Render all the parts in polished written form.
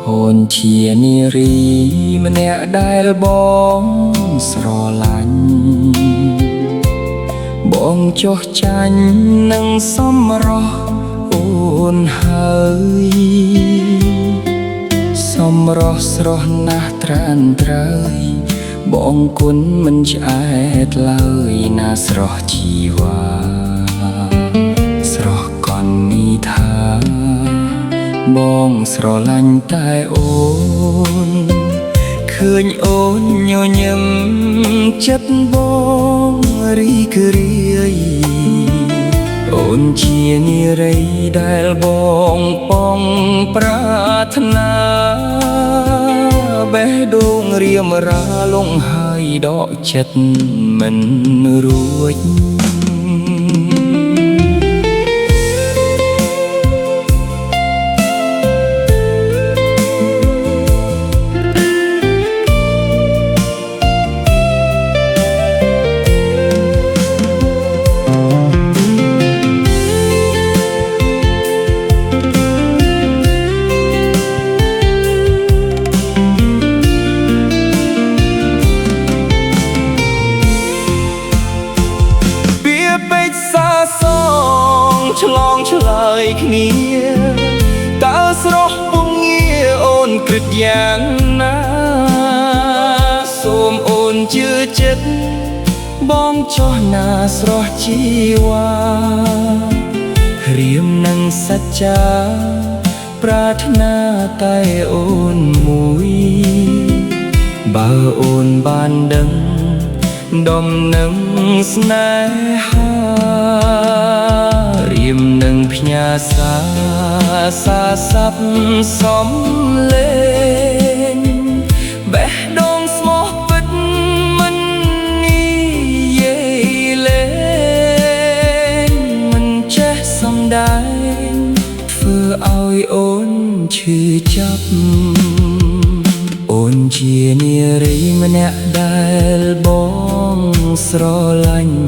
អូនជានារីម្នាក់ដែលបងស្រឡាញ់បងចុះចាញ់នឹងសម្រស់អូនហើយសម្រស់ស្រស់ណាស់ត្រានត្រើយបងគុណមិនឆ្អែតឡើយណាស្រស់ជីវ៉ាស្រស់កននីថាបងស្រឡាញ់តែអូនឃើញអូនញញឹមចិត្តបងរីករាយអូនជានារីដែលបងប៉ងប្រាថ្នាបេះដូងរៀមរាលងហើយដកចិត្តមិនរួចឆ្លងឆ្លើយគ្នាតើស្រស់ពងងារអូនគិតយ៉ាងណាសូមអូនជឿចិត្តបងចុះណាស្រស់ជីវ៉ារៀមនឹងសច្ចាប្រាថ្នាតែអូនមួយបើអូនបានដឹងដំណឹងស្នេហារៀមនឹងផ្ញើសាស័ព្ទសំលេងបេះដូងស្មោះពិតមិននិយាយលេងមិនចេះសំដែងធ្វើឲ្យអូនឈឺចាប់អូនជានារីម្នាក់ដែលបងស្រឡាញ់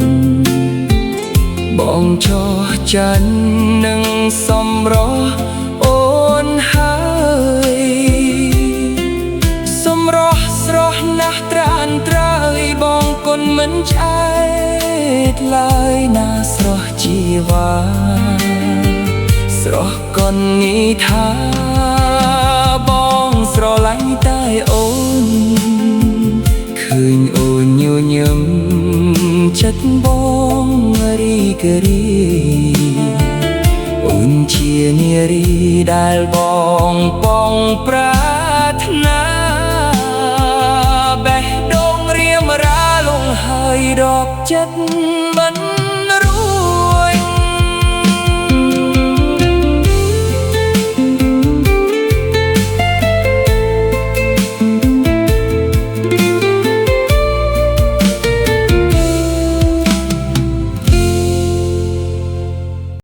បងចោះចាញ់នឹងសម្រស់អូនហើយសម្រស់ស្រស់ណាស់ត្រានត្រើយបងគុណមិនឆ្អែតឡើយណាស្រស់ជីវ៉ាស្រស់កននីថាបងស្រឡាញ់តែអូនឃើញអូនញញឹមចិត្តបងរីករាយអូនជានារីដែលបងប៉ងប្រាថ្នាបេះដូងរៀមរាលងហើយដកចិត្ត